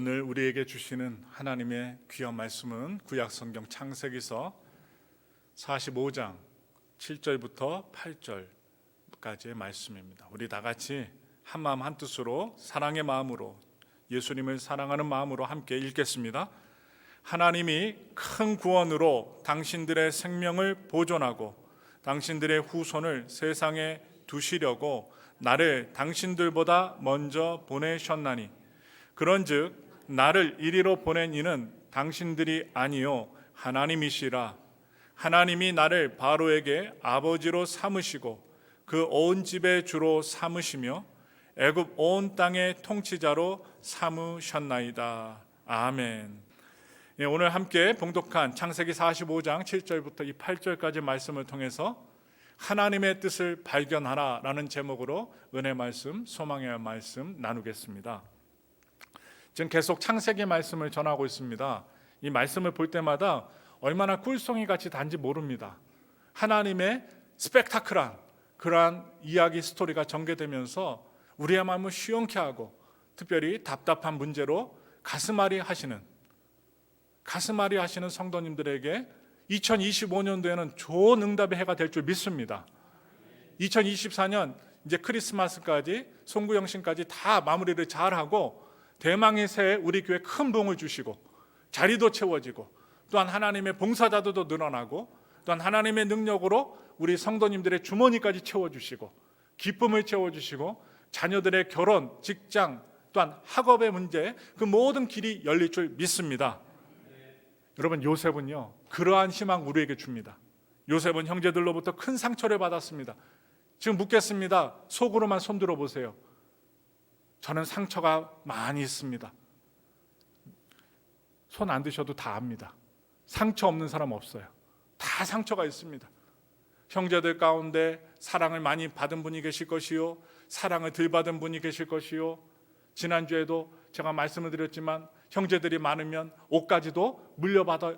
오늘 우리에게 주시는 하나님의 귀한 말씀은 구약성경 창세기서 45장 7절부터 8절까지의 말씀입니다. 우리 다 같이 한마음 한뜻으로 사랑의 마음으로 예수님을 사랑하는 마음으로 함께 읽겠습니다. 하나님이 큰 구원으로 당신들의 생명을 보존하고 당신들의 후손을 세상에 두시려고 나를 당신들보다 먼저 보내셨나니 그런즉 나를 이리로 보낸 이는 당신들이 아니요 하나님이시라. 하나님이 나를 바로에게 아버지로 삼으시고 그 온 집의 주로 삼으시며 애굽 온 땅의 통치자로 삼으셨나이다. 아멘. 오늘 함께 봉독한 창세기 45장 7절부터 이 8절까지 말씀을 통해서 하나님의 뜻을 발견하라라는 제목으로 은혜 말씀, 소망의 말씀 나누겠습니다. 지금 계속 창세기 말씀을 전하고 있습니다. 이 말씀을 볼 때마다 얼마나 꿀송이 같이 단지 모릅니다. 하나님의 스펙타클한 그러한 이야기 스토리가 전개되면서 우리의 마음을 시원케 하고 특별히 답답한 문제로 가슴앓이 하시는 성도님들에게 2025년도에는 좋은 응답의 해가 될 줄 믿습니다. 2024년 이제 크리스마스까지 송구영신까지 다 마무리를 잘하고 대망의 새해 우리 교회 큰 부흥을 주시고 자리도 채워지고 또한 하나님의 봉사자들도 늘어나고 또한 하나님의 능력으로 우리 성도님들의 주머니까지 채워주시고 기쁨을 채워주시고 자녀들의 결혼, 직장 또한 학업의 문제 그 모든 길이 열릴 줄 믿습니다. 여러분, 요셉은요 그러한 희망 우리에게 줍니다. 요셉은 형제들로부터 큰 상처를 받았습니다. 지금 묻겠습니다. 속으로만 손들어 보세요. 저는 상처가 많이 있습니다. 손 안 드셔도 다 압니다. 상처 없는 사람 없어요. 다 상처가 있습니다. 형제들 가운데 사랑을 많이 받은 분이 계실 것이요 사랑을 덜 받은 분이 계실 것이요 지난주에도 제가 말씀을 드렸지만 형제들이 많으면 옷까지도 물려받아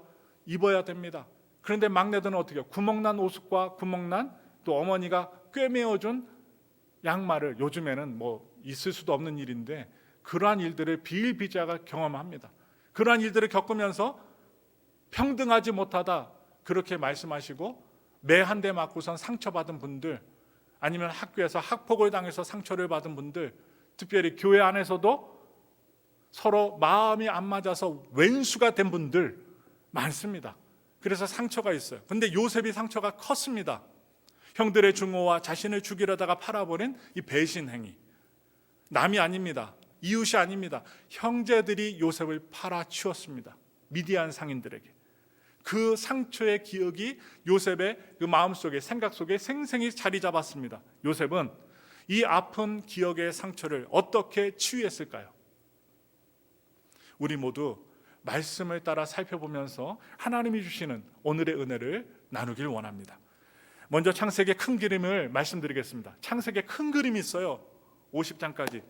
입어야 됩니다. 그런데 막내들은 어떻게 해요? 구멍난 옷과 구멍난 또 어머니가 꿰매어준 양말을 요즘에는 있을 수도 없는 일인데 그러한 일들을 비일비재하게 경험합니다. 그러한 일들을 겪으면서 평등하지 못하다 그렇게 말씀하시고 매 한 대 맞고선 상처받은 분들 아니면 학교에서 학폭을 당해서 상처를 받은 분들 특별히 교회 안에서도 서로 마음이 안 맞아서 왼수가 된 분들 많습니다. 그래서 상처가 있어요. 근데 요셉이 상처가 컸습니다. 형들의 증오와 자신을 죽이려다가 팔아버린 이 배신 행위 남이 아닙니다. 이웃이 아닙니다. 형제들이 요셉을 팔아치웠습니다. 미디안 상인들에게. 그 상처의 기억이 요셉의 그 마음속에 생각 속에 생생히 자리 잡았습니다. 요셉은 이 아픈 기억의 상처를 어떻게 치유했을까요? 우리 모두 말씀을 따라 살펴보면서 하나님이 주시는 오늘의 은혜를 나누길 원합니다. 먼저 창세기의 큰 그림을 말씀드리겠습니다. 창세기에 큰 그림이 있어요. 50장까지.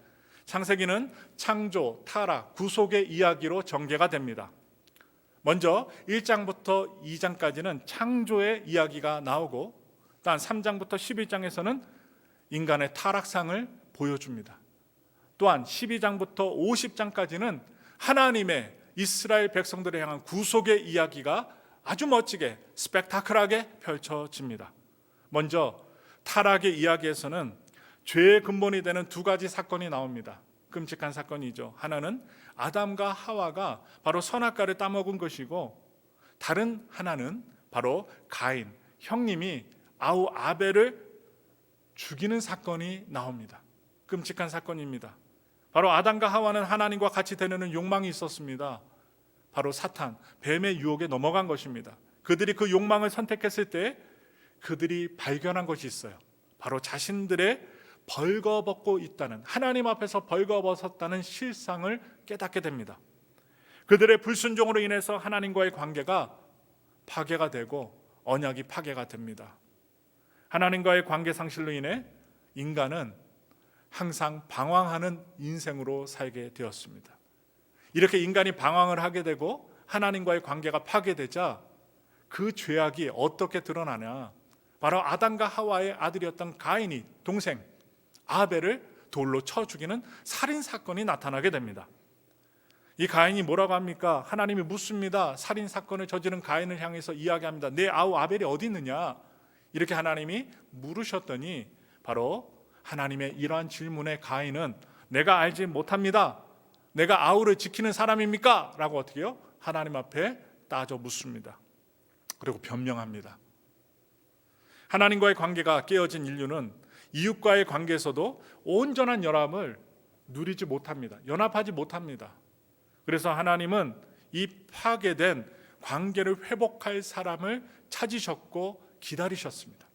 창세기는 창조, 타락, 구속의 이야기로 전개가 됩니다. 먼저 1장부터 2장까지는 창조의 이야기가 나오고 단 3장부터 11장에서는 인간의 타락상을 보여줍니다. 또한 12장부터 50장까지는 하나님의 이스라엘 백성들을 향한 구속의 이야기가 아주 멋지게 스펙타클하게 펼쳐집니다. 먼저 타락의 이야기에서는 죄의 근본이 되는 두 가지 사건이 나옵니다. 끔찍한 사건이죠. 하나는 아담과 하와가 바로 선악과를 따먹은 것이고 다른 하나는 바로 가인, 형님이 아우 아벨을 죽이는 사건이 나옵니다. 끔찍한 사건입니다. 바로 아담과 하와는 하나님과 같이 되려는 욕망이 있었습니다. 바로 사탄, 뱀의 유혹에 넘어간 것입니다. 그들이 그 욕망을 선택했을 때 그들이 발견한 것이 있어요. 바로 자신들의 벌거벗고 있다는, 하나님 앞에서 벌거벗었다는 실상을 깨닫게 됩니다. 그들의 불순종으로 인해서 하나님과의 관계가 파괴가 되고 언약이 파괴가 됩니다. 하나님과의 관계 상실로 인해 인간은 항상 방황하는 인생으로 살게 되었습니다. 이렇게 인간이 방황을 하게 되고 하나님과의 관계가 파괴되자 그 죄악이 어떻게 드러나냐? 바로 아담과 하와의 아들이었던 가인이 동생 아벨을 돌로 쳐 죽이는 살인 사건이 나타나게 됩니다. 이 가인이 뭐라고 합니까? 하나님이 묻습니다. 살인 사건을 저지른 가인을 향해서 이야기합니다. 내 아우 아벨이 어디 있느냐? 이렇게 하나님이 물으셨더니 바로 하나님의 이러한 질문에 가인은 내가 알지 못합니다. 내가 아우를 지키는 사람입니까? 라고 어떻게요? 하나님 앞에 따져 묻습니다. 그리고 변명합니다. 하나님과의 관계가 깨어진 인류는 이웃과의 관계에서도 온전한 연합을 누리지 못합니다. 연합하지 못합니다. 그래서 하나님은 이 파괴된 관계를 회복할 사람을 찾으셨고 기다리셨습니다.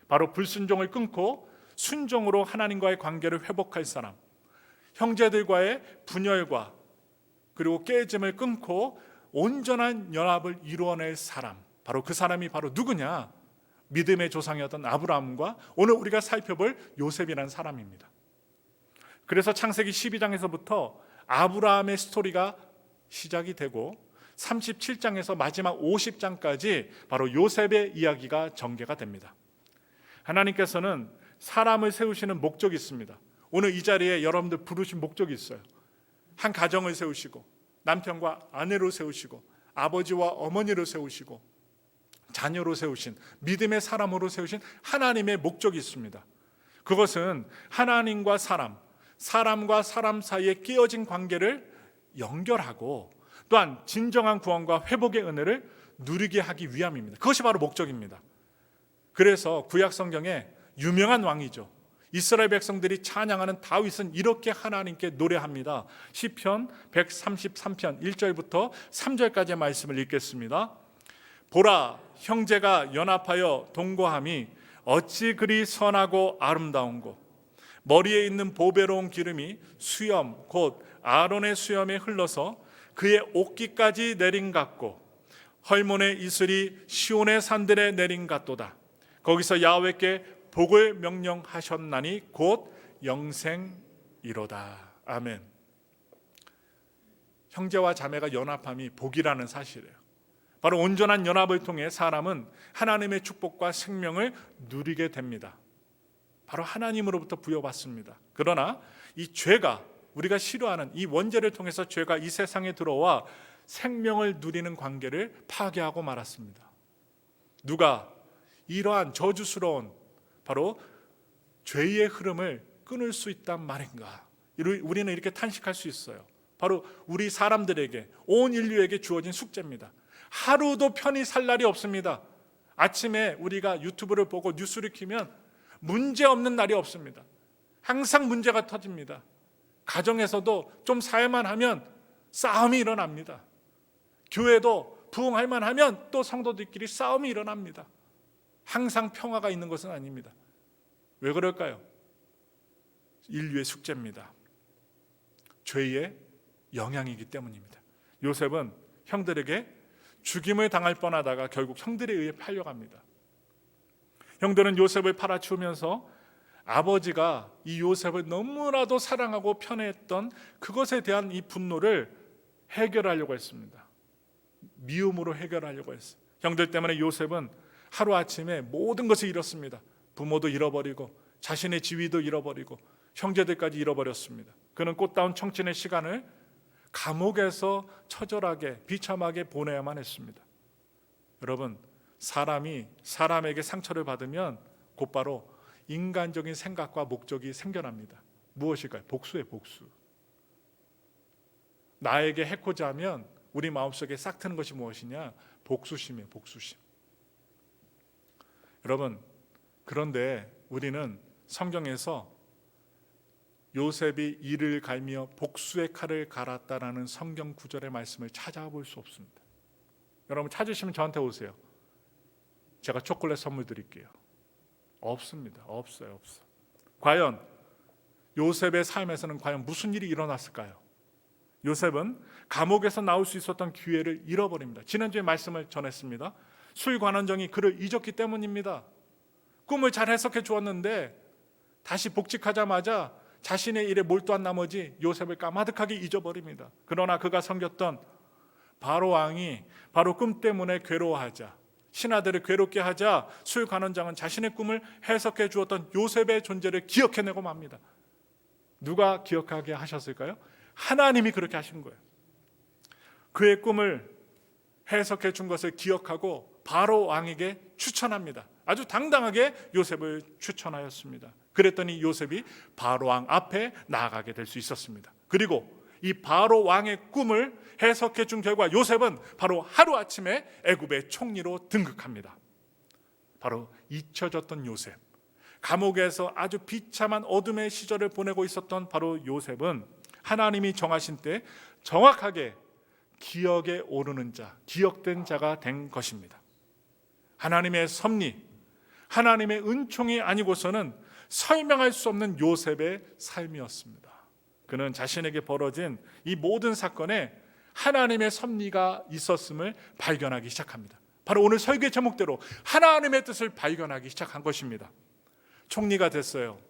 바로 불순종을 끊고 순종으로 하나님과의 관계를 회복할 사람, 형제들과의 분열과 그리고 깨짐을 끊고 온전한 연합을 이루어낼 사람, 바로 그 사람이 바로 누구냐? 믿음의 조상이었던 아브라함과 오늘 우리가 살펴볼 요셉이라는 사람입니다. 그래서 창세기 12장에서부터 아브라함의 스토리가 시작이 되고 37장에서 마지막 50장까지 바로 요셉의 이야기가 전개가 됩니다. 하나님께서는 사람을 세우시는 목적이 있습니다. 오늘 이 자리에 여러분들 부르신 목적이 있어요. 한 가정을 세우시고 남편과 아내로 세우시고 아버지와 어머니로 세우시고 자녀로 세우신 믿음의 사람으로 세우신 하나님의 목적이 있습니다. 그것은 하나님과 사람과 사람 사이에 끼어진 관계를 연결하고 또한 진정한 구원과 회복의 은혜를 누리게 하기 위함입니다. 그것이 바로 목적입니다. 그래서 구약 성경에 유명한 왕이죠. 이스라엘 백성들이 찬양하는 다윗은 이렇게 하나님께 노래합니다. 시편 133편 1절부터 3절까지의 말씀을 읽겠습니다. 보라, 형제가 연합하여 동거함이 어찌 그리 선하고 아름다운고, 머리에 있는 보배로운 기름이 수염 곧 아론의 수염에 흘러서 그의 옷깃까지 내린 같고 헐몬의 이슬이 시온의 산들에 내린 같도다. 거기서 야훼께 복을 명령하셨나니 곧 영생이로다. 아멘. 형제와 자매가 연합함이 복이라는 사실이에요. 바로 온전한 연합을 통해 사람은 하나님의 축복과 생명을 누리게 됩니다. 바로 하나님으로부터 부여받습니다. 그러나 이 죄가, 우리가 싫어하는 이 원죄를 통해서 죄가 이 세상에 들어와 생명을 누리는 관계를 파괴하고 말았습니다. 누가 이러한 저주스러운 바로 죄의 흐름을 끊을 수 있단 말인가? 우리는 이렇게 탄식할 수 있어요. 바로 우리 사람들에게, 온 인류에게 주어진 숙제입니다. 하루도 편히 살 날이 없습니다. 아침에 우리가 유튜브를 보고 뉴스를 켜면 문제 없는 날이 없습니다. 항상 문제가 터집니다. 가정에서도 좀 살만 하면 싸움이 일어납니다. 교회도 부흥할 만하면 또 성도들끼리 싸움이 일어납니다. 항상 평화가 있는 것은 아닙니다. 왜 그럴까요? 인류의 숙제입니다. 죄의 영향이기 때문입니다. 요셉은 형들에게 죽임을 당할 뻔하다가 결국 형들에 의해 팔려갑니다. 형들은 요셉을 팔아치우면서 아버지가 이 요셉을 너무나도 사랑하고 편애했던 그것에 대한 이 분노를 해결하려고 했습니다. 미움으로 해결하려고 했어요. 형들 때문에 요셉은 하루아침에 모든 것을 잃었습니다. 부모도 잃어버리고 자신의 지위도 잃어버리고 형제들까지 잃어버렸습니다. 그는 꽃다운 청춘의 시간을 감옥에서 처절하게 비참하게 보내야만 했습니다. 여러분, 사람이 사람에게 상처를 받으면 곧바로 인간적인 생각과 목적이 생겨납니다. 무엇일까요? 복수예요, 복수. 나에게 해코자 하면 우리 마음속에 싹 트는 것이 무엇이냐? 복수심이에요, 복수심. 여러분, 그런데 우리는 성경에서 요셉이 이를 갈며 복수의 칼을 갈았다라는 성경 구절의 말씀을 찾아볼 수 없습니다. 여러분 찾으시면 저한테 오세요. 제가 초콜릿 선물 드릴게요. 없습니다. 없어요. 과연 요셉의 삶에서는 과연 무슨 일이 일어났을까요? 요셉은 감옥에서 나올 수 있었던 기회를 잃어버립니다. 지난주에 말씀을 전했습니다. 수의관원장이 그를 잊었기 때문입니다. 꿈을 잘 해석해 주었는데 다시 복직하자마자 자신의 일에 몰두한 나머지 요셉을 까마득하게 잊어버립니다. 그러나 그가 섬겼던 바로 왕이 바로 꿈 때문에 괴로워하자, 신하들을 괴롭게 하자 수의관원장은 자신의 꿈을 해석해 주었던 요셉의 존재를 기억해내고 맙니다. 누가 기억하게 하셨을까요? 하나님이 그렇게 하신 거예요. 그의 꿈을 해석해 준 것을 기억하고 바로 왕에게 추천합니다. 아주 당당하게 요셉을 추천하였습니다. 그랬더니 요셉이 바로 왕 앞에 나아가게 될 수 있었습니다. 그리고 이 바로 왕의 꿈을 해석해 준 결과 요셉은 바로 하루아침에 애굽의 총리로 등극합니다. 바로 잊혀졌던 요셉, 감옥에서 아주 비참한 어둠의 시절을 보내고 있었던 바로 요셉은 하나님이 정하신 때 정확하게 기억에 오르는 자, 기억된 자가 된 것입니다. 하나님의 섭리, 하나님의 은총이 아니고서는 설명할 수 없는 요셉의 삶이었습니다. 그는 자신에게 벌어진 이 모든 사건에 하나님의 섭리가 있었음을 발견하기 시작합니다. 바로 오늘 설교 제목대로 하나님의 뜻을 발견하기 시작한 것입니다. 총리가 됐어요.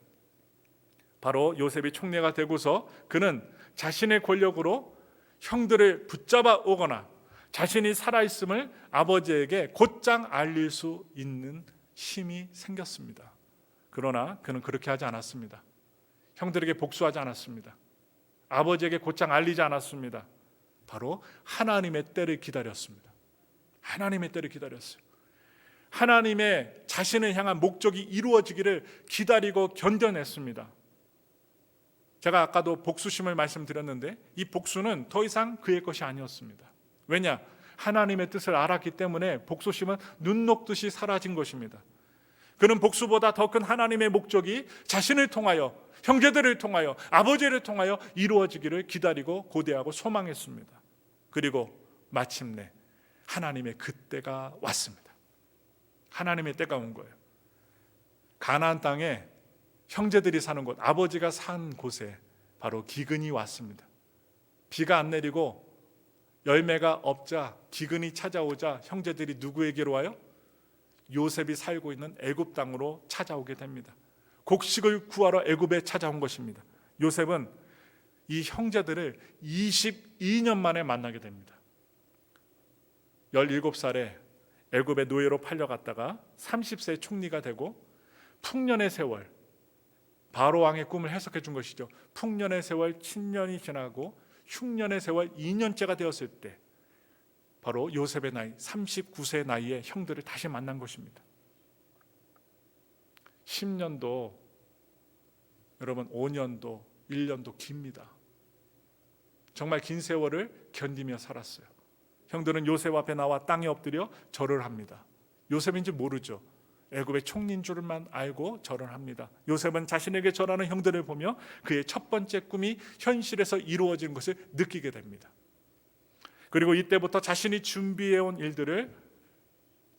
바로 요셉이 총리가 되고서 그는 자신의 권력으로 형들을 붙잡아 오거나 자신이 살아있음을 아버지에게 곧장 알릴 수 있는 힘이 생겼습니다. 그러나 그는 그렇게 하지 않았습니다. 형들에게 복수하지 않았습니다. 아버지에게 곧장 알리지 않았습니다. 바로 하나님의 때를 기다렸습니다. 하나님의 때를 기다렸어요. 하나님의 자신을 향한 목적이 이루어지기를 기다리고 견뎌냈습니다. 제가 아까도 복수심을 말씀드렸는데 이 복수는 더 이상 그의 것이 아니었습니다. 왜냐? 하나님의 뜻을 알았기 때문에 복수심은 눈 녹듯이 사라진 것입니다. 그는 복수보다 더 큰 하나님의 목적이 자신을 통하여, 형제들을 통하여, 아버지를 통하여 이루어지기를 기다리고 고대하고 소망했습니다. 그리고 마침내 하나님의 그때가 왔습니다. 하나님의 때가 온 거예요. 가나안 땅에 형제들이 사는 곳, 아버지가 산 곳에 바로 기근이 왔습니다. 비가 안 내리고 열매가 없자, 기근이 찾아오자 형제들이 누구에게로 와요? 요셉이 살고 있는 애굽 땅으로 찾아오게 됩니다. 곡식을 구하러 애굽에 찾아온 것입니다. 요셉은 이 형제들을 22년 만에 만나게 됩니다. 17살에 애굽의 노예로 팔려갔다가 30세 총리가 되고 풍년의 세월, 바로 왕의 꿈을 해석해 준 것이죠. 풍년의 세월 7년이 지나고 흉년의 세월 2년째가 되었을 때 바로 요셉의 나이 39세 나이에 형들을 다시 만난 것입니다. 10년도, 여러분 5년도, 1년도 깁니다. 정말 긴 세월을 견디며 살았어요. 형들은 요셉 앞에 나와 땅에 엎드려 절을 합니다. 요셉인지 모르죠. 애굽의 총리인 줄만 알고 절을 합니다. 요셉은 자신에게 절하는 형들을 보며 그의 첫 번째 꿈이 현실에서 이루어진 것을 느끼게 됩니다. 그리고 이때부터 자신이 준비해온 일들을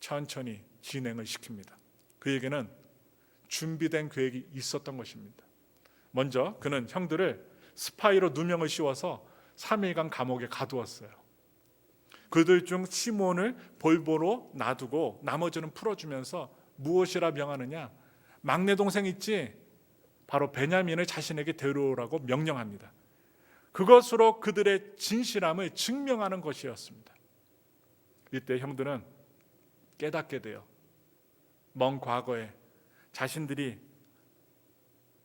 천천히 진행을 시킵니다. 그에게는 준비된 계획이 있었던 것입니다. 먼저 그는 형들을 스파이로 누명을 씌워서 3일간 감옥에 가두었어요. 그들 중 시몬을 볼보로 놔두고 나머지는 풀어주면서 무엇이라 명하느냐? 막내 동생 있지? 바로 베냐민을 자신에게 데려오라고 명령합니다. 그것으로 그들의 진실함을 증명하는 것이었습니다. 이때 형들은 깨닫게 돼요. 먼 과거에 자신들이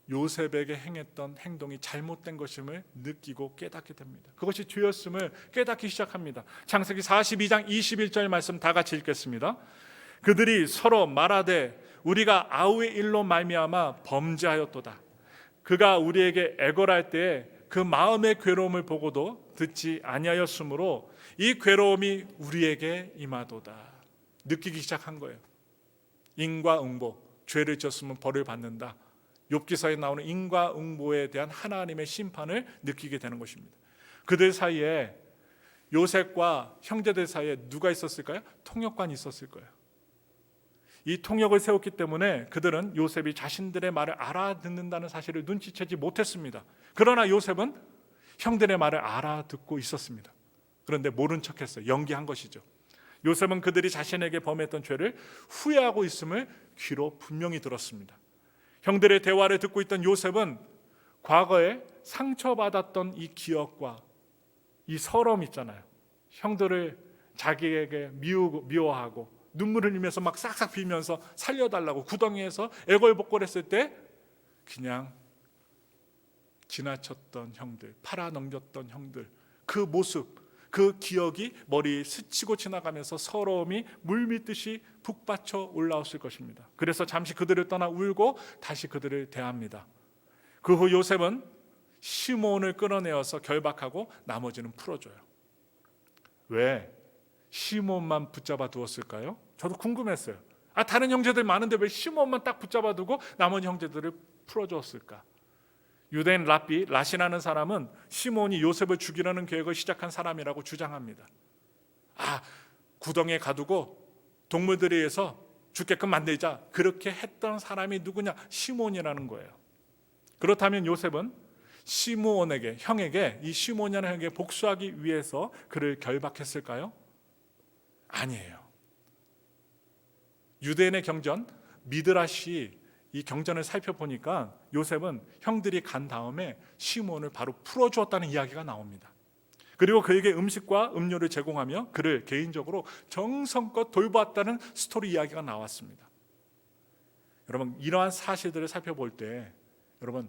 요셉에게 행했던 행동이 잘못된 것임을 느끼고 깨닫게 됩니다. 그것이 죄였음을 깨닫기 시작합니다. 창세기 42장 21절 말씀 다 같이 읽겠습니다. 그들이 서로 말하되 우리가 아우의 일로 말미암아 범죄하였도다. 그가 우리에게 애걸할 때에 그 마음의 괴로움을 보고도 듣지 아니하였으므로 이 괴로움이 우리에게 임하도다. 느끼기 시작한 거예요. 인과응보, 죄를 지었으면 벌을 받는다. 욥기서에 나오는 인과응보에 대한 하나님의 심판을 느끼게 되는 것입니다. 그들 사이에 요셉과 형제들 사이에 누가 있었을까요? 통역관이 있었을 거예요. 이 통역을 세웠기 때문에 그들은 요셉이 자신들의 말을 알아듣는다는 사실을 눈치채지 못했습니다. 그러나 요셉은 형들의 말을 알아듣고 있었습니다. 그런데 모른 척했어요. 연기한 것이죠. 요셉은 그들이 자신에게 범했던 죄를 후회하고 있음을 귀로 분명히 들었습니다. 형들의 대화를 듣고 있던 요셉은 과거에 상처받았던 이 기억과 이 서러움 있잖아요. 형들을 자기에게 미워하고 눈물을 흘리면서 막 싹싹 빌면서 살려달라고 구덩이에서 애걸복걸했을 때 그냥 지나쳤던 형들, 팔아넘겼던 형들, 그 모습, 그 기억이 머리에 스치고 지나가면서 서러움이 물밀듯이 북받쳐 올라왔을 것입니다. 그래서 잠시 그들을 떠나 울고 다시 그들을 대합니다. 그 후 요셉은 시몬을 끌어내어서 결박하고 나머지는 풀어줘요. 왜 시몬만 붙잡아 두었을까요? 저도 궁금했어요. 다른 형제들 많은데 왜 시몬만 딱 붙잡아 두고 나머지 형제들을 풀어줬을까? 유대인 라시라는 사람은 시몬이 요셉을 죽이려는 계획을 시작한 사람이라고 주장합니다. 구덩이에 가두고 동물들에 의해서 죽게끔 만들자, 그렇게 했던 사람이 누구냐? 시몬이라는 거예요. 그렇다면 요셉은 시므온에게, 형에게, 이 시몬이라는 형에게 복수하기 위해서 그를 결박했을까요? 아니에요. 유대인의 경전 미드라시, 이 경전을 살펴보니까 요셉은 형들이 간 다음에 시몬을 바로 풀어주었다는 이야기가 나옵니다. 그리고 그에게 음식과 음료를 제공하며 그를 개인적으로 정성껏 돌보았다는 스토리 이야기가 나왔습니다. 여러분, 이러한 사실들을 살펴볼 때 여러분,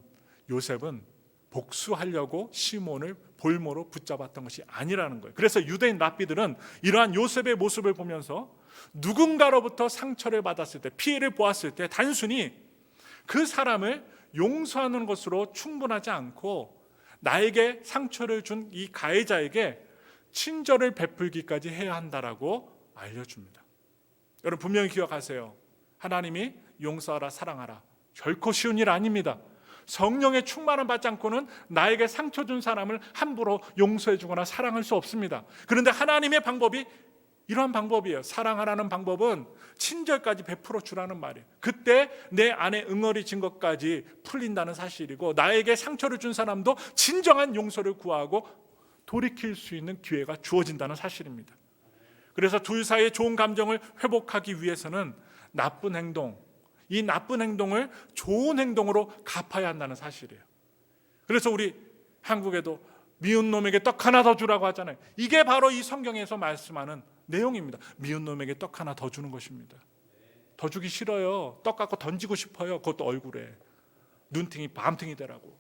요셉은 복수하려고 시몬을 볼모로 붙잡았던 것이 아니라는 거예요. 그래서 유대인 랍비들은 이러한 요셉의 모습을 보면서 누군가로부터 상처를 받았을 때, 피해를 보았을 때 단순히 그 사람을 용서하는 것으로 충분하지 않고 나에게 상처를 준 이 가해자에게 친절을 베풀기까지 해야 한다라고 알려줍니다. 여러분, 분명히 기억하세요. 하나님이 용서하라, 사랑하라, 결코 쉬운 일 아닙니다. 성령의 충만함 받지 않고는 나에게 상처 준 사람을 함부로 용서해 주거나 사랑할 수 없습니다. 그런데 하나님의 방법이 이러한 방법이에요. 사랑하라는 방법은 친절까지 베풀어 주라는 말이에요. 그때 내 안에 응어리진 것까지 풀린다는 사실이고, 나에게 상처를 준 사람도 진정한 용서를 구하고 돌이킬 수 있는 기회가 주어진다는 사실입니다. 그래서 둘 사이의 좋은 감정을 회복하기 위해서는 나쁜 행동, 이 나쁜 행동을 좋은 행동으로 갚아야 한다는 사실이에요. 그래서 우리 한국에도 미운 놈에게 떡 하나 더 주라고 하잖아요. 이게 바로 이 성경에서 말씀하는 내용입니다. 미운 놈에게 떡 하나 더 주는 것입니다. 더 주기 싫어요. 떡 갖고 던지고 싶어요. 그것도 얼굴에. 눈팅이 밤팅이 되라고.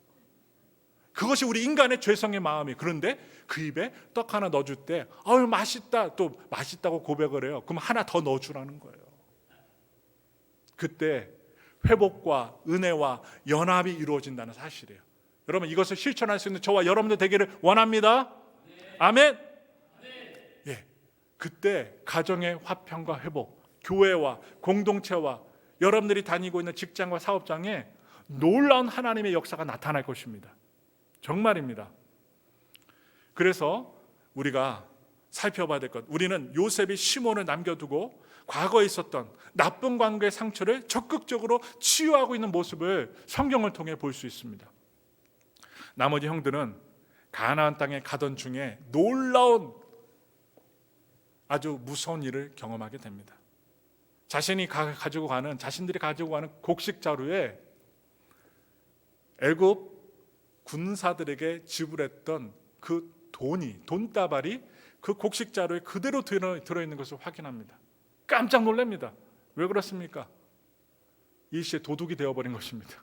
그것이 우리 인간의 죄성의 마음이에요. 그런데 그 입에 떡 하나 넣어줄 때 맛있다, 또 맛있다고 고백을 해요. 그럼 하나 더 넣어주라는 거예요. 그때 회복과 은혜와 연합이 이루어진다는 사실이에요. 여러분, 이것을 실천할 수 있는 저와 여러분들 되기를 원합니다. 아멘. 예, 그때 가정의 화평과 회복, 교회와 공동체와 여러분들이 다니고 있는 직장과 사업장에 놀라운 하나님의 역사가 나타날 것입니다. 정말입니다. 그래서 우리가 살펴봐야 될 것, 우리는 요셉이 시몬을 남겨두고 과거에 있었던 나쁜 관계의 상처를 적극적으로 치유하고 있는 모습을 성경을 통해 볼 수 있습니다. 나머지 형들은 가나안 땅에 가던 중에 놀라운 아주 무서운 일을 경험하게 됩니다. 자신들이 가지고 가는 곡식 자루에 애굽 군사들에게 지불했던 그 돈다발이 그 곡식 자루에 그대로 들어있는 것을 확인합니다. 깜짝 놀랍니다. 왜 그렇습니까? 일시에 도둑이 되어버린 것입니다.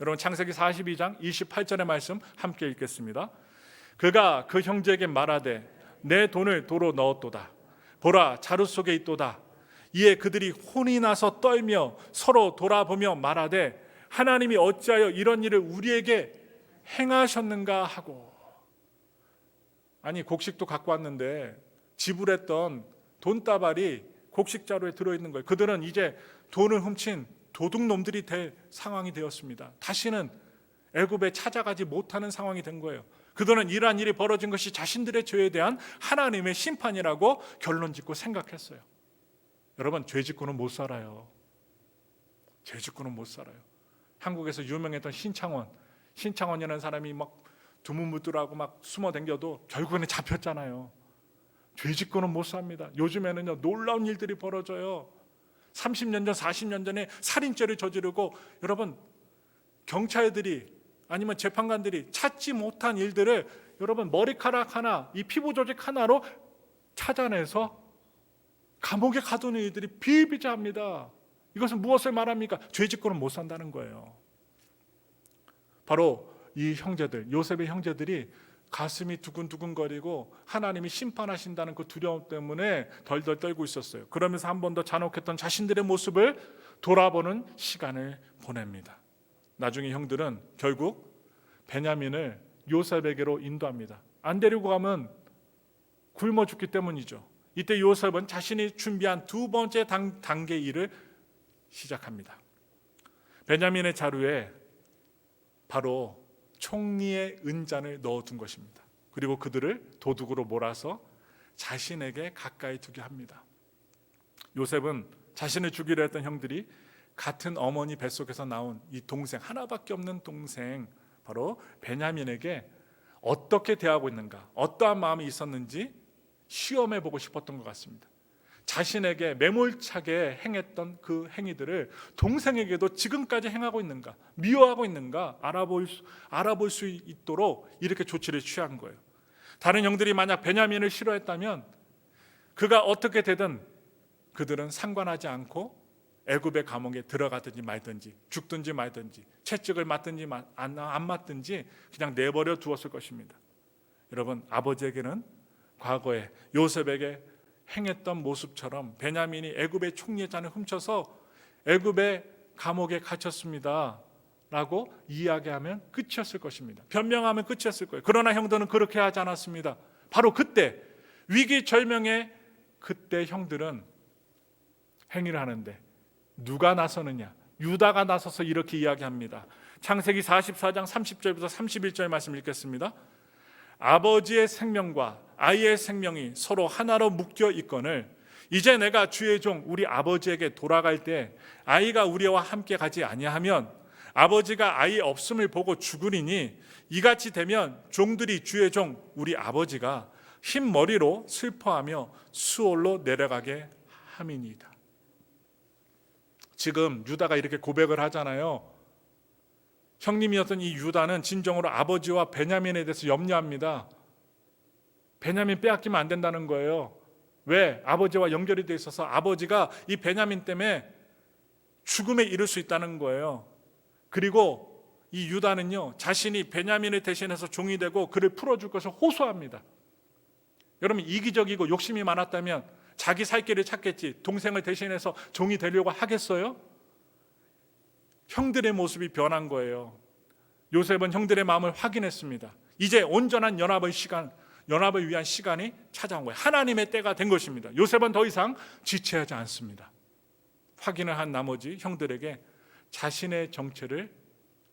여러분, 창세기 42장 28절의 말씀 함께 읽겠습니다. 그가 그 형제에게 말하되 내 돈을 도로 넣었도다. 보라, 자루 속에 있도다. 이에 그들이 혼이 나서 떨며 서로 돌아보며 말하되 하나님이 어찌하여 이런 일을 우리에게 행하셨는가 하고. 아니, 곡식도 갖고 왔는데 지불했던 돈다발이 곡식자루에 들어있는 거예요. 그들은 이제 돈을 훔친 도둑놈들이 될 상황이 되었습니다. 다시는 애굽에 찾아가지 못하는 상황이 된 거예요. 그들은 이러한 일이 벌어진 것이 자신들의 죄에 대한 하나님의 심판이라고 결론짓고 생각했어요. 여러분, 죄 짓고는 못 살아요. 죄 짓고는 못 살아요. 한국에서 유명했던 신창원이라는 사람이 막 두문무들하고 막 숨어 댕겨도 결국에는 잡혔잖아요. 죄 짓고는 못 삽니다. 요즘에는요, 놀라운 일들이 벌어져요. 30년 전, 40년 전에 살인죄를 저지르고, 여러분, 경찰들이 아니면 재판관들이 찾지 못한 일들을 여러분 머리카락 하나, 이 피부 조직 하나로 찾아내서 감옥에 가두는 일들이 비일비재합니다. 이것은 무엇을 말합니까? 죄 짓고는 못 산다는 거예요. 바로 이 형제들, 요셉의 형제들이 가슴이 두근두근거리고 하나님이 심판하신다는 그 두려움 때문에 덜덜 떨고 있었어요. 그러면서 한 번 더 잔혹했던 자신들의 모습을 돌아보는 시간을 보냅니다. 나중에 형들은 결국 베냐민을 요셉에게로 인도합니다. 안 데리고 가면 굶어 죽기 때문이죠. 이때 요셉은 자신이 준비한 두 번째 단계 일을 시작합니다. 베냐민의 자루에 바로 총리의 은잔을 넣어둔 것입니다. 그리고 그들을 도둑으로 몰아서 자신에게 가까이 두게 합니다. 요셉은 자신을 죽이려 했던 형들이 같은 어머니 뱃속에서 나온 이 동생, 하나밖에 없는 동생 바로 베냐민에게 어떻게 대하고 있는가, 어떠한 마음이 있었는지 시험해 보고 싶었던 것 같습니다. 자신에게 매몰차게 행했던 그 행위들을 동생에게도 지금까지 행하고 있는가, 미워하고 있는가 알아볼 수 있도록 이렇게 조치를 취한 거예요. 다른 형들이 만약 베냐민을 싫어했다면 그가 어떻게 되든 그들은 상관하지 않고 애굽의 감옥에 들어가든지 말든지, 죽든지 말든지, 채찍을 맞든지 안 맞든지 그냥 내버려 두었을 것입니다. 여러분, 아버지에게는 과거에 요셉에게 행했던 모습처럼 베냐민이 애굽의 총리의 잔을 훔쳐서 애굽의 감옥에 갇혔습니다 라고 이야기하면 끝이었을 것입니다. 변명하면 끝이었을 거예요. 그러나 형들은 그렇게 하지 않았습니다. 바로 그때 위기절명의 그때 형들은 행위를 하는데 누가 나서느냐? 유다가 나서서 이렇게 이야기합니다. 창세기 44장 30절부터 31절 말씀 읽겠습니다. 아버지의 생명과 아이의 생명이 서로 하나로 묶여 있거늘 이제 내가 주의 종 우리 아버지에게 돌아갈 때 아이가 우리와 함께 가지 아니하면 아버지가 아이 없음을 보고 죽으리니 이같이 되면 종들이 주의 종 우리 아버지가 흰 머리로 슬퍼하며 수올로 내려가게 함이니이다. 지금 유다가 이렇게 고백을 하잖아요. 형님이었던 이 유다는 진정으로 아버지와 베냐민에 대해서 염려합니다. 베냐민 빼앗기면 안 된다는 거예요. 왜? 아버지와 연결이 돼 있어서 아버지가 이 베냐민 때문에 죽음에 이를 수 있다는 거예요. 그리고 이 유다는요, 자신이 베냐민을 대신해서 종이 되고 그를 풀어줄 것을 호소합니다. 여러분, 이기적이고 욕심이 많았다면 자기 살 길을 찾겠지 동생을 대신해서 종이 되려고 하겠어요? 형들의 모습이 변한 거예요. 요셉은 형들의 마음을 확인했습니다. 이제 온전한 연합을 위한 시간이 찾아온 거예요. 하나님의 때가 된 것입니다. 요셉은 더 이상 지체하지 않습니다. 확인을 한 나머지 형들에게 자신의 정체를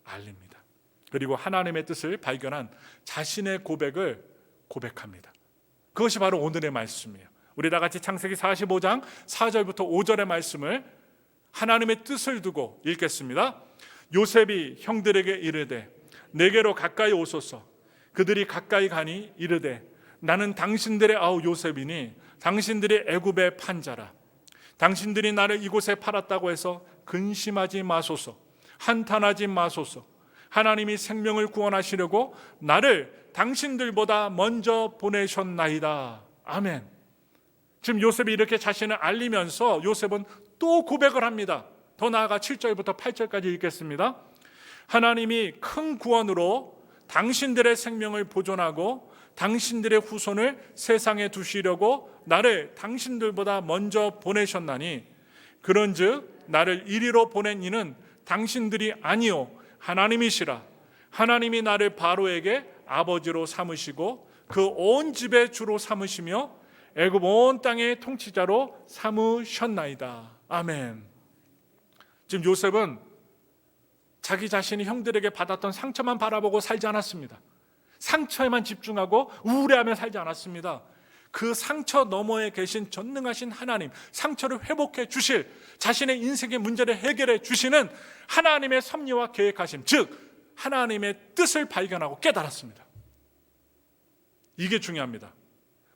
알립니다. 그리고 하나님의 뜻을 발견한 자신의 고백을 고백합니다. 그것이 바로 오늘의 말씀이에요. 우리 다 같이 창세기 45장 4절부터 5절의 말씀을 하나님의 뜻을 두고 읽겠습니다. 요셉이 형들에게 이르되 내게로 가까이 오소서. 그들이 가까이 가니 이르되 나는 당신들의 아우 요셉이니 당신들이 애굽의 판자라. 당신들이 나를 이곳에 팔았다고 해서 근심하지 마소서. 한탄하지 마소서. 하나님이 생명을 구원하시려고 나를 당신들보다 먼저 보내셨나이다. 아멘. 지금 요셉이 이렇게 자신을 알리면서 요셉은 또 고백을 합니다. 더 나아가 7절부터 8절까지 읽겠습니다. 하나님이 큰 구원으로 당신들의 생명을 보존하고 당신들의 후손을 세상에 두시려고 나를 당신들보다 먼저 보내셨나니 그런즉 나를 이리로 보낸 이는 당신들이 아니요 하나님이시라. 하나님이 나를 바로에게 아버지로 삼으시고 그 온 집의 주로 삼으시며 애굽 온 땅의 통치자로 삼으셨나이다. 아멘. 지금 요셉은 자기 자신이 형들에게 받았던 상처만 바라보고 살지 않았습니다. 상처에만 집중하고 우울해하며 살지 않았습니다. 그 상처 너머에 계신 전능하신 하나님, 상처를 회복해 주실, 자신의 인생의 문제를 해결해 주시는 하나님의 섭리와 계획하심, 즉 하나님의 뜻을 발견하고 깨달았습니다. 이게 중요합니다.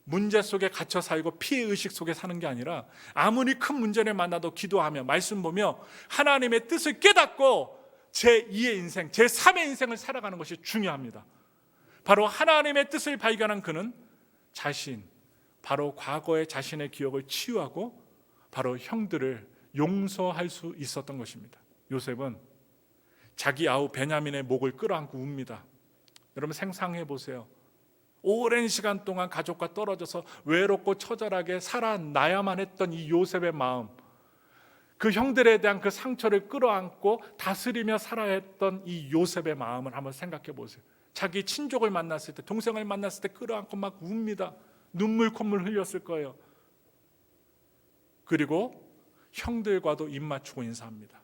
문제 속에 갇혀 살고 피해의식 속에 사는 게 아니라 아무리 큰 문제를 만나도 기도하며 말씀 보며 하나님의 뜻을 깨닫고 제2의 인생, 제3의 인생을 살아가는 것이 중요합니다. 바로 하나님의 뜻을 발견한 그는 바로 과거의 자신의 기억을 치유하고 바로 형들을 용서할 수 있었던 것입니다. 요셉은 자기 아우 베냐민의 목을 끌어안고 웁니다. 여러분 상상해 보세요. 오랜 시간 동안 가족과 떨어져서 외롭고 처절하게 살아나야만 했던 이 요셉의 마음, 그 형들에 대한 그 상처를 끌어안고 다스리며 살아야 했던 이 요셉의 마음을 한번 생각해 보세요. 자기 친족을 만났을 때, 동생을 만났을 때 끌어안고 막 웁니다. 눈물 콧물 흘렸을 거예요. 그리고 형들과도 입 맞추고 인사합니다.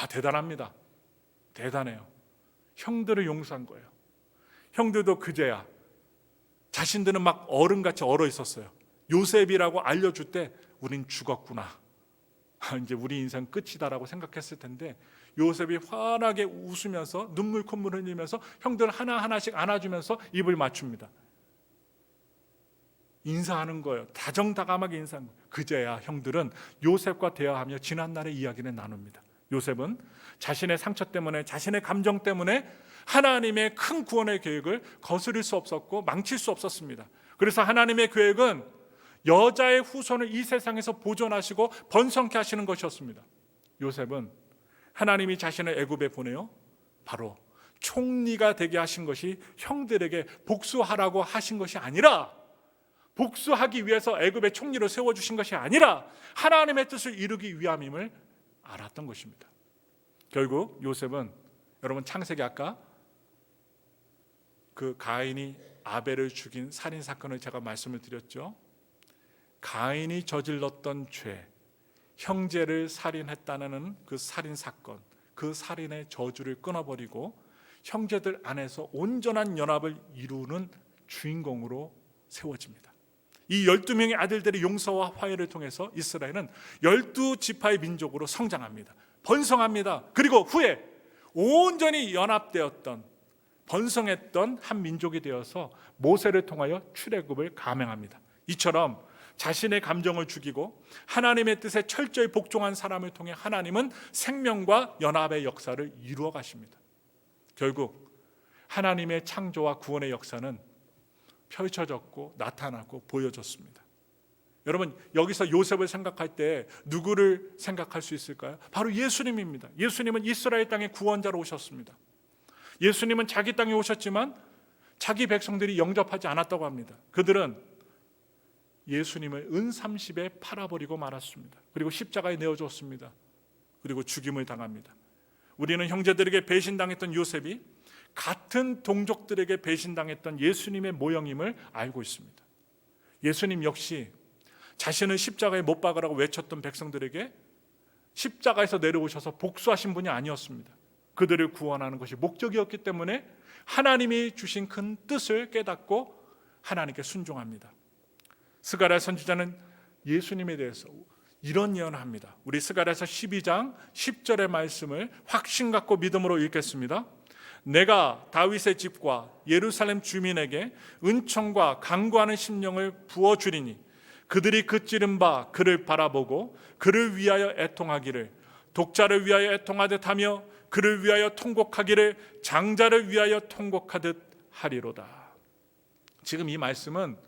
대단합니다. 대단해요. 형들을 용서한 거예요. 형들도 그제야 자신들은 막 어른같이 얼어 있었어요. 요셉이라고 알려줄 때 우린 죽었구나, 이제 우리 인생 끝이다라고 생각했을 텐데, 요셉이 환하게 웃으면서 눈물 콧물 흘리면서 형들 하나하나씩 안아주면서 입을 맞춥니다. 인사하는 거예요. 다정다감하게 인사하는 거예요. 그제야 형들은 요셉과 대화하며 지난날의 이야기를 나눕니다. 요셉은 자신의 상처 때문에, 자신의 감정 때문에 하나님의 큰 구원의 계획을 거스릴 수 없었고 망칠 수 없었습니다. 그래서 하나님의 계획은 여자의 후손을 이 세상에서 보존하시고 번성케 하시는 것이었습니다. 요셉은 하나님이 자신을 애굽에 보내어 바로 총리가 되게 하신 것이 형들에게 복수하라고 하신 것이 아니라, 복수하기 위해서 애굽의 총리로 세워주신 것이 아니라 하나님의 뜻을 이루기 위함임을 알았던 것입니다. 결국 요셉은, 여러분 창세기 아까 그 가인이 아벨을 죽인 살인 사건을 제가 말씀을 드렸죠. 가인이 저질렀던 죄, 형제를 살인했다는 그 살인 사건, 그 살인의 저주를 끊어버리고 형제들 안에서 온전한 연합을 이루는 주인공으로 세워집니다. 이 12명의 아들들의 용서와 화해를 통해서 이스라엘은 12지파의 민족으로 성장합니다. 번성합니다. 그리고 후에 온전히 연합되었던, 번성했던 한 민족이 되어서 모세를 통하여 출애굽을 감행합니다. 이처럼 자신의 감정을 죽이고 하나님의 뜻에 철저히 복종한 사람을 통해 하나님은 생명과 연합의 역사를 이루어 가십니다. 결국 하나님의 창조와 구원의 역사는 펼쳐졌고 나타나고 보여졌습니다. 여러분, 여기서 요셉을 생각할 때 누구를 생각할 수 있을까요? 바로 예수님입니다. 예수님은 이스라엘 땅에 구원자로 오셨습니다. 예수님은 자기 땅에 오셨지만 자기 백성들이 영접하지 않았다고 합니다. 그들은 예수님을 은30에 팔아버리고 말았습니다. 그리고 십자가에 내어줬습니다. 그리고 죽임을 당합니다. 우리는 형제들에게 배신당했던 요셉이 같은 동족들에게 배신당했던 예수님의 모형임을 알고 있습니다. 예수님 역시 자신을 십자가에 못 박으라고 외쳤던 백성들에게 십자가에서 내려오셔서 복수하신 분이 아니었습니다. 그들을 구원하는 것이 목적이었기 때문에 하나님이 주신 큰 뜻을 깨닫고 하나님께 순종합니다. 스가랴 선지자는 예수님에 대해서 이런 예언을 합니다. 우리 스가랴서 12장 10절의 말씀을 확신 갖고 믿음으로 읽겠습니다. 내가 다윗의 집과 예루살렘 주민에게 은총과 강구하는 심령을 부어주리니 그들이 그찌른 바 그를 바라보고 그를 위하여 애통하기를, 독자를 위하여 애통하듯 하며 그를 위하여 통곡하기를 장자를 위하여 통곡하듯 하리로다. 지금 이 말씀은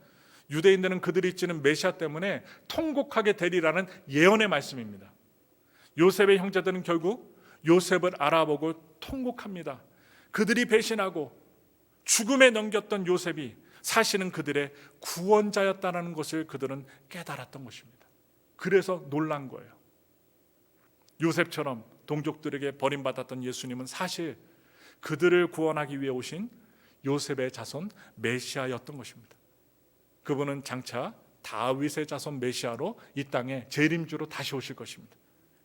유대인들은 그들이 찌는 메시아 때문에 통곡하게 되리라는 예언의 말씀입니다. 요셉의 형제들은 결국 요셉을 알아보고 통곡합니다. 그들이 배신하고 죽음에 넘겼던 요셉이 사실은 그들의 구원자였다는 것을 그들은 깨달았던 것입니다. 그래서 놀란 거예요. 요셉처럼 동족들에게 버림받았던 예수님은 사실 그들을 구원하기 위해 오신 요셉의 자손 메시아였던 것입니다. 그분은 장차 다윗의 자손 메시아로 이 땅에 재림주로 다시 오실 것입니다.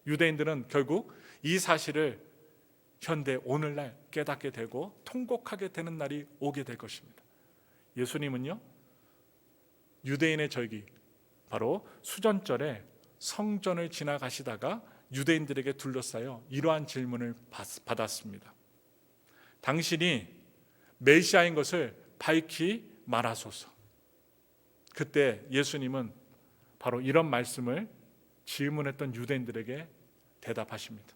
유대인들은 결국 이 사실을 현대 오늘날 깨닫게 되고 통곡하게 되는 날이 오게 될 것입니다. 예수님은요, 유대인의 절기 바로 수전절에 성전을 지나가시다가 유대인들에게 둘러싸여 이러한 질문을 받았습니다. 당신이 메시아인 것을 밝히 말하소서. 그때 예수님은 바로 이런 말씀을 질문했던 유대인들에게 대답하십니다.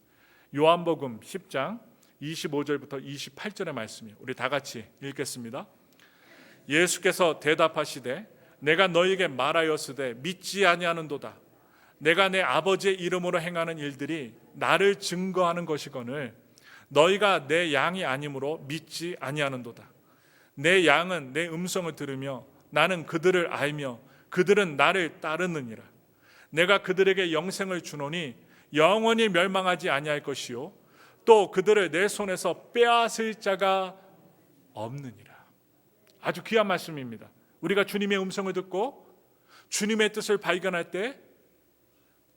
요한복음 10장 25절부터 28절의 말씀이에요. 우리 다 같이 읽겠습니다. 예수께서 대답하시되 내가 너희에게 말하였으되 믿지 아니하는도다. 내가 내 아버지의 이름으로 행하는 일들이 나를 증거하는 것이거늘 너희가 내 양이 아니므로 믿지 아니하는도다. 내 양은 내 음성을 들으며 나는 그들을 알며 그들은 나를 따르느니라. 내가 그들에게 영생을 주노니 영원히 멸망하지 아니할 것이요 또 그들을 내 손에서 빼앗을 자가 없느니라. 아주 귀한 말씀입니다. 우리가 주님의 음성을 듣고 주님의 뜻을 발견할 때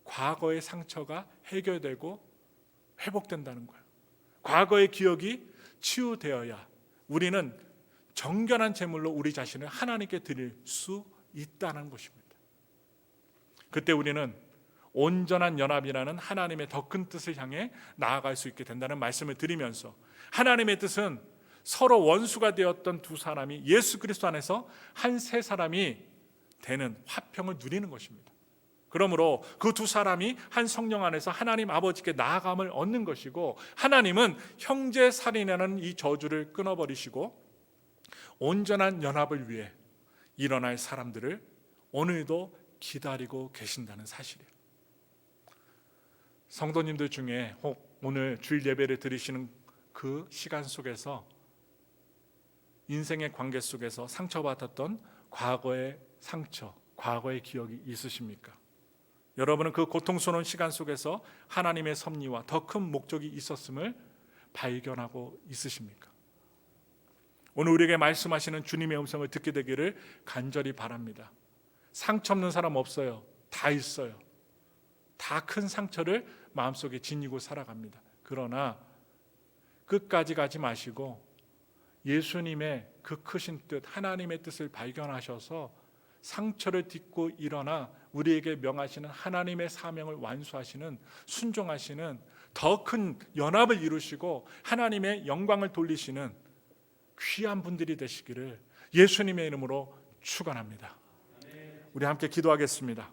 과거의 상처가 해결되고 회복된다는 거예요. 과거의 기억이 치유되어야 우리는 정결한 제물로 우리 자신을 하나님께 드릴 수 있다는 것입니다. 그때 우리는 온전한 연합이라는 하나님의 더 큰 뜻을 향해 나아갈 수 있게 된다는 말씀을 드리면서, 하나님의 뜻은 서로 원수가 되었던 두 사람이 예수 그리스도 안에서 한 세 사람이 되는 화평을 누리는 것입니다. 그러므로 그 두 사람이 한 성령 안에서 하나님 아버지께 나아감을 얻는 것이고, 하나님은 형제 살인이라는 이 저주를 끊어버리시고 온전한 연합을 위해 일어날 사람들을 오늘도 기다리고 계신다는 사실이에요. 성도님들 중에 혹 오늘 주일 예배를 드리시는 그 시간 속에서 인생의 관계 속에서 상처받았던 과거의 상처, 과거의 기억이 있으십니까? 여러분은 그 고통스러운 시간 속에서 하나님의 섭리와 더 큰 목적이 있었음을 발견하고 있으십니까? 오늘 우리에게 말씀하시는 주님의 음성을 듣게 되기를 간절히 바랍니다. 상처 없는 사람 없어요. 다 있어요. 다 큰 상처를 마음속에 지니고 살아갑니다. 그러나 끝까지 가지 마시고 예수님의 그 크신 뜻, 하나님의 뜻을 발견하셔서 상처를 딛고 일어나 우리에게 명하시는 하나님의 사명을 완수하시는, 순종하시는 더 큰 연합을 이루시고 하나님의 영광을 돌리시는 귀한 분들이 되시기를 예수님의 이름으로 축원합니다. 우리 함께 기도하겠습니다.